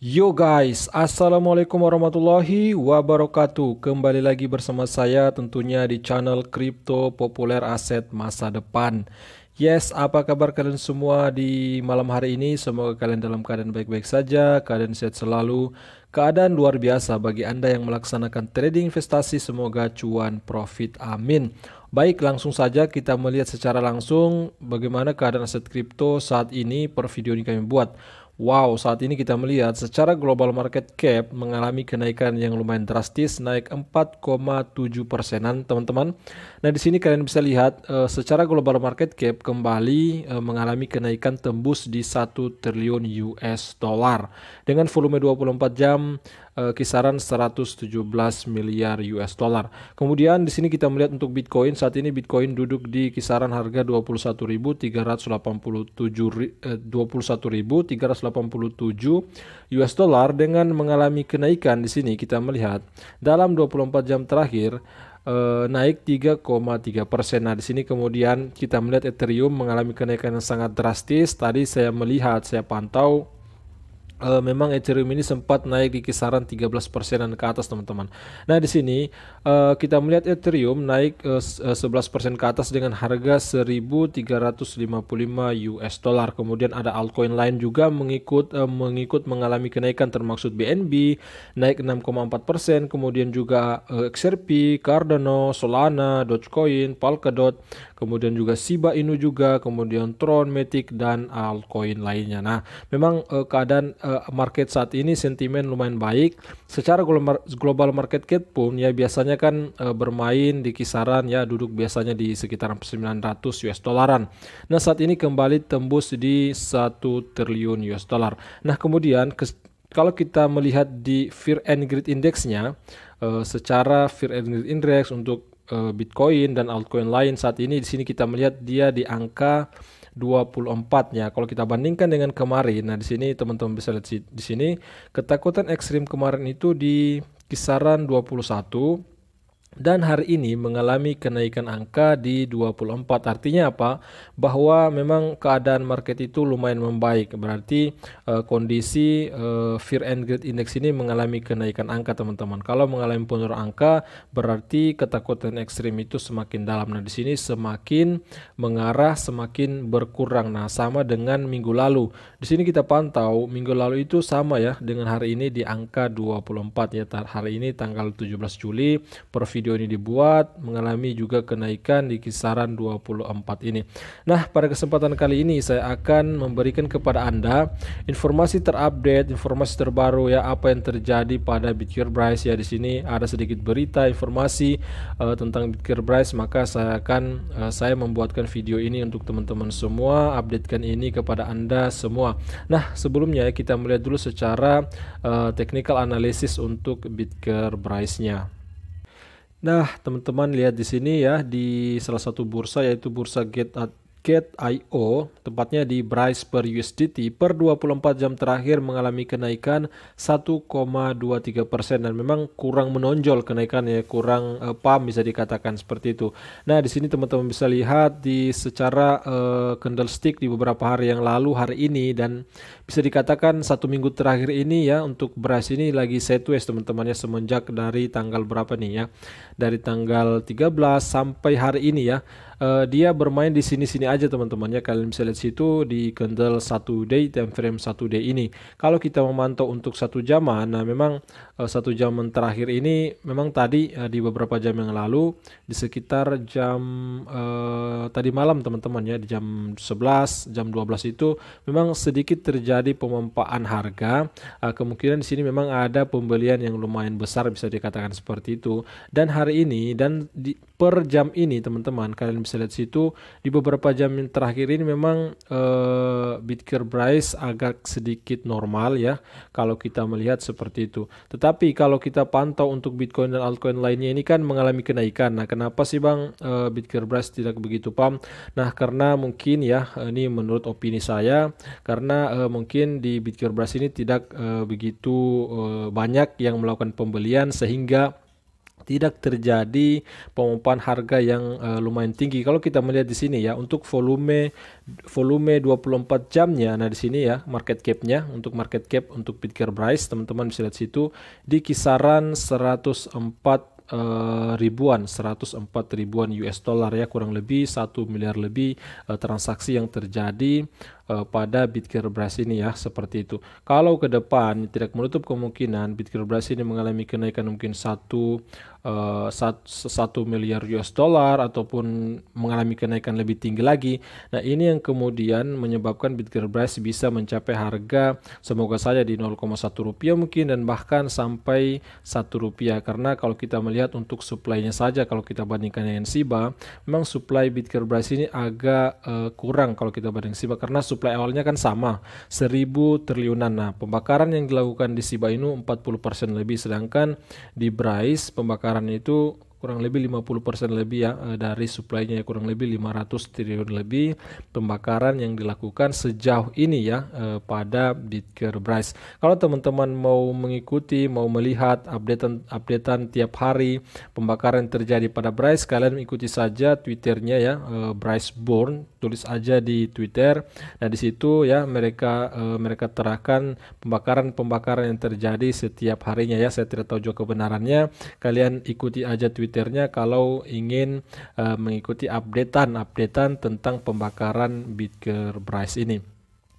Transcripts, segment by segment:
Yo guys, Assalamualaikum warahmatullahi wabarakatuh. Kembali lagi bersama saya tentunya di channel Kripto Populer Aset Masa Depan. Yes, apa kabar kalian semua di malam hari ini? Semoga kalian dalam keadaan baik-baik saja, keadaan sehat selalu. Keadaan luar biasa bagi Anda yang melaksanakan trading investasi, semoga cuan profit. Amin. Baik, langsung saja kita melihat secara langsung bagaimana keadaan aset kripto saat ini per video ini kami buat. Wow, saat ini kita melihat secara global market cap mengalami kenaikan yang lumayan drastis, naik 4,7%-an, teman-teman. Nah, di sini kalian bisa lihat secara global market cap kembali mengalami kenaikan tembus di 1 triliun US dollar dengan volume 24 jam kisaran 117 miliar US dollar. Kemudian di sini kita melihat untuk Bitcoin, saat ini Bitcoin duduk di kisaran harga 21.387 US dollar dengan mengalami kenaikan. Di sini kita melihat dalam 24 jam terakhir naik 3,3%. Nah, di sini kemudian kita melihat Ethereum mengalami kenaikan yang sangat drastis. Tadi saya pantau memang Ethereum ini sempat naik di kisaran 13%-an ke atas, teman-teman. Nah, di sini kita melihat Ethereum naik 11% ke atas dengan harga 1.355 US dollar. Kemudian ada altcoin lain juga mengikut mengalami kenaikan, termasuk BNB naik 6,4%, kemudian juga XRP, Cardano, Solana, Dogecoin, Polkadot, kemudian juga Shiba Inu juga, kemudian Tron, Matic, dan altcoin lainnya. Nah, memang keadaan market saat ini sentimen lumayan baik. Secara global market cap pun ya biasanya kan bermain di kisaran ya duduk biasanya di sekitar 900 US dollaran. Nah, saat ini kembali tembus di 1 triliun US dollar. Nah, kemudian kalau kita melihat di Fear and Greed Index-nya, secara Fear and Greed Index untuk Bitcoin dan altcoin lain saat ini, di sini kita melihat dia di angka 24-nya. Kalau kita bandingkan dengan kemarin, nah di sini teman-teman bisa lihat di sini ketakutan ekstrim kemarin itu di kisaran 21 dan hari ini mengalami kenaikan angka di 24. Artinya apa? Bahwa memang keadaan market itu lumayan membaik. Berarti kondisi Fear and Greed Index ini mengalami kenaikan angka, teman-teman. Kalau mengalami penurunan angka, berarti ketakutan ekstrim itu semakin dalam. Nah, di sini semakin mengarah, semakin berkurang. Nah, sama dengan minggu lalu. Di sini kita pantau minggu lalu itu sama ya dengan hari ini di angka 24 ya. Hari ini tanggal 17 Juli per video ini dibuat mengalami juga kenaikan di kisaran 24 ini. Nah, pada kesempatan kali ini saya akan memberikan kepada Anda informasi terupdate, informasi terbaru ya apa yang terjadi pada Bitcoinbrise ya. Di sini ada sedikit berita informasi tentang Bitcoinbrise, maka saya membuatkan video ini untuk teman-teman semua, updatekan ini kepada Anda semua. Nah, sebelumnya kita melihat dulu secara technical analysis untuk Bitcoinbrise-nya. Nah, teman-teman lihat di sini ya di salah satu bursa yaitu bursa Gate.io, tepatnya di Bryce per USDT per 24 jam terakhir mengalami kenaikan 1,23% dan memang kurang menonjol kenaikannya, kurang paham bisa dikatakan seperti itu. Nah, di sini teman-teman bisa lihat di secara candlestick di beberapa hari yang lalu, hari ini, dan bisa dikatakan 1 minggu terakhir ini ya untuk Bryce ini lagi sideways, teman-teman ya, semenjak dari tanggal berapa nih ya? Dari tanggal 13 sampai hari ini ya. Dia bermain di sini-sini aja, teman-teman ya. Kalian bisa lihat situ di candle 1 day, time frame 1 day ini. Kalau kita memantau untuk 1 jaman, nah memang 1 jaman terakhir ini memang tadi di beberapa jam yang lalu di sekitar jam tadi malam, teman-teman ya, di jam 11, jam 12 itu memang sedikit terjadi pemompas harga. Kemungkinan di sini memang ada pembelian yang lumayan besar, bisa dikatakan seperti itu. Dan hari ini dan per jam ini, teman-teman, kalian bisa lihat situ di beberapa jam yang terakhir ini memang Bitcoinbrise agak sedikit normal ya kalau kita melihat seperti itu. Tetapi kalau kita pantau untuk Bitcoin dan altcoin lainnya ini kan mengalami kenaikan. Nah, kenapa sih Bang Bitcoinbrise tidak begitu paham? Nah, karena mungkin ya ini menurut opini saya, karena mungkin di Bitcoinbrise ini tidak begitu banyak yang melakukan pembelian sehingga tidak terjadi pemompaan harga yang lumayan tinggi. Kalau kita melihat di sini ya, untuk volume 24 jamnya, nah di sini ya market cap-nya, untuk market cap untuk Bitgerbrice, teman-teman bisa lihat situ di kisaran 104 ribuan US dollar ya, kurang lebih 1 miliar lebih transaksi yang terjadi pada Bitgerbrice ini ya, seperti itu. Kalau ke depan tidak menutup kemungkinan Bitgerbrice ini mengalami kenaikan mungkin 1 miliar US dollar ataupun mengalami kenaikan lebih tinggi lagi. Nah, ini yang kemudian menyebabkan Bitgerbrice bisa mencapai harga semoga saja di 0,1 rupiah mungkin, dan bahkan sampai 1 rupiah, karena kalau kita melihat untuk supply-nya saja, kalau kita bandingkan dengan SIBA, memang supply Bitgerbrice ini agak kurang kalau kita banding SIBA, karena supply awalnya kan sama 1000 triliunan. Nah, pembakaran yang dilakukan di SIBA ini 40% lebih, sedangkan di Bryce pembakaran itu kurang lebih 50% lebih ya dari supply-nya, ya, kurang lebih 500 triliun lebih pembakaran yang dilakukan sejauh ini ya pada Bitgerbrice. Kalau teman-teman mau mengikuti, mau melihat updatean tiap hari pembakaran yang terjadi pada Bryce, kalian ikuti saja Twitternya ya, Bryce Born, tulis aja di Twitter. Nah, di situ ya mereka terahkan pembakaran yang terjadi setiap harinya ya. Saya tidak tahu juga kebenarannya. Kalian ikuti aja Twitternya kalau ingin mengikuti updatean tentang pembakaran Bitgerbrice ini.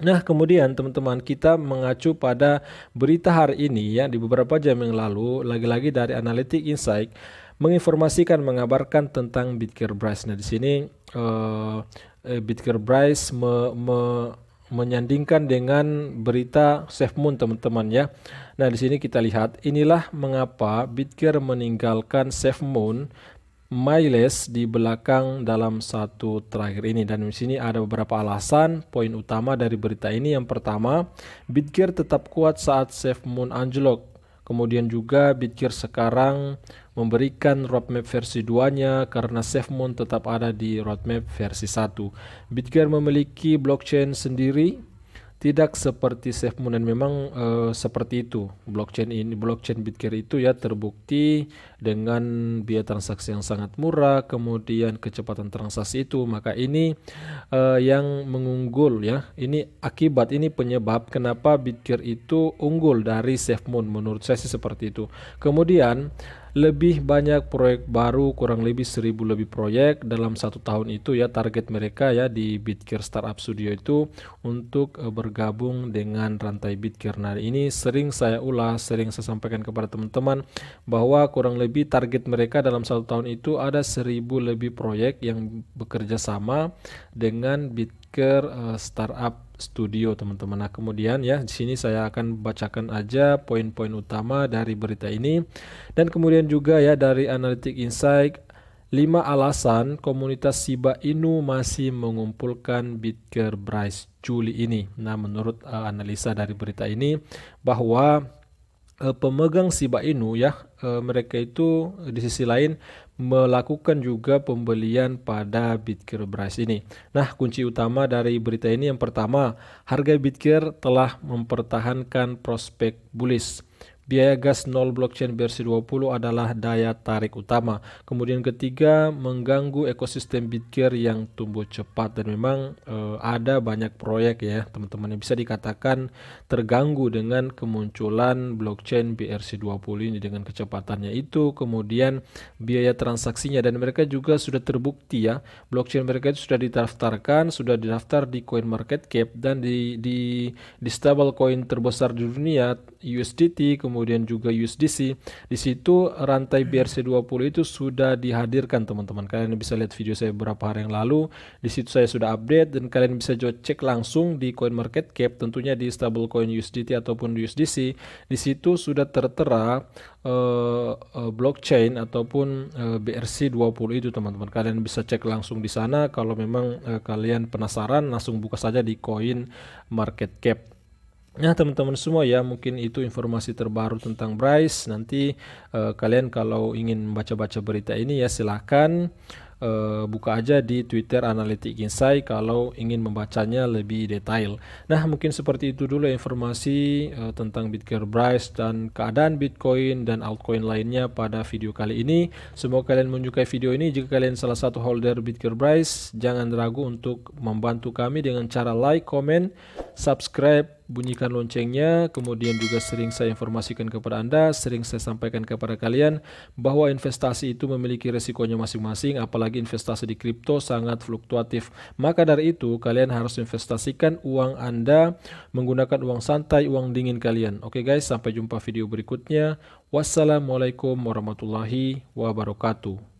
Nah, kemudian teman-teman, kita mengacu pada berita hari ini ya, di beberapa jam yang lalu, lagi-lagi dari Analytic Insight menginformasikan, mengabarkan tentang Bitgerbrice. Nah, di sini Bitgerbrice menyandingkan dengan berita SafeMoon, teman-teman ya. Nah, di sini kita lihat, inilah mengapa Bitger meninggalkan SafeMoon Miles di belakang dalam satu terakhir ini. Dan di sini ada beberapa alasan, poin utama dari berita ini. Yang pertama, Bitger tetap kuat saat SafeMoon anjlok. Kemudian juga Bitger sekarang memberikan roadmap versi 2-nya karena SafeMoon tetap ada di roadmap versi 1. Bitger memiliki blockchain sendiri, tidak seperti SafeMoon, dan memang seperti itu. Blockchain Bitger itu ya terbukti dengan biaya transaksi yang sangat murah, kemudian kecepatan transaksi itu. Maka ini yang mengunggul ya. Ini penyebab kenapa Bitger itu unggul dari SafeMoon, menurut saya sih seperti itu. Kemudian lebih banyak proyek baru, kurang lebih 1000 lebih proyek dalam 1 tahun itu ya, target mereka ya di Bitger Startup Studio itu untuk bergabung dengan rantai Bitger. Nah, ini sering saya sampaikan kepada teman-teman bahwa kurang lebih target mereka dalam 1 tahun itu ada 1000 lebih proyek yang bekerja sama dengan Bitger Startup Studio, teman-teman. Nah, kemudian ya di sini saya akan bacakan aja poin-poin utama dari berita ini, dan kemudian juga ya dari Analytic Insight, 5 alasan komunitas Shiba Inu masih mengumpulkan Bitgerbrice Juli ini. Nah, menurut analisa dari berita ini bahwa pemegang Shiba Inu ya, mereka itu di sisi lain melakukan juga pembelian pada Bitgerbrice ini. Nah, kunci utama dari berita ini, yang pertama, harga Bitger telah mempertahankan prospek bullish. Biaya gas 0 blockchain versi 20 adalah daya tarik utama. Kemudian ketiga, mengganggu ekosistem Bitger yang tumbuh cepat, dan memang ada banyak proyek ya teman-teman yang bisa dikatakan terganggu dengan kemunculan blockchain BRC20 ini dengan kecepatannya itu, kemudian biaya transaksinya, dan mereka juga sudah terbukti ya, blockchain mereka itu sudah didaftar di CoinMarketCap dan di stable coin terbesar di dunia, USDT, kemudian juga USDC. Di situ rantai BRC20 itu sudah dihadirkan, teman-teman. Kalian bisa lihat video saya beberapa hari yang lalu. Di situ saya sudah update, dan kalian bisa cek langsung di CoinMarketCap, tentunya di stablecoin USDT ataupun USDC. Di situ sudah tertera blockchain ataupun BRC20 itu, teman-teman. Kalian bisa cek langsung di sana. Kalau memang kalian penasaran, langsung buka saja di CoinMarketCap. Nah, teman-teman semua ya, mungkin itu informasi terbaru tentang Bryce. Nanti kalian kalau ingin baca-baca berita ini ya silahkan buka aja di Twitter Analytic Insight kalau ingin membacanya lebih detail. Nah, mungkin seperti itu dulu informasi tentang Bitgearprice dan keadaan Bitcoin dan altcoin lainnya pada video kali ini. Semoga kalian menyukai video ini. Jika kalian salah satu holder Bitgearprice, jangan ragu untuk membantu kami dengan cara like, comment, subscribe, bunyikan loncengnya. Kemudian juga sering saya informasikan kepada Anda, sering saya sampaikan kepada kalian bahwa investasi itu memiliki resikonya masing-masing, apalagi investasi di kripto sangat fluktuatif. Maka dari itu kalian harus investasikan uang Anda menggunakan uang santai, uang dingin kalian. Oke guys, sampai jumpa video berikutnya. Wassalamualaikum warahmatullahi wabarakatuh.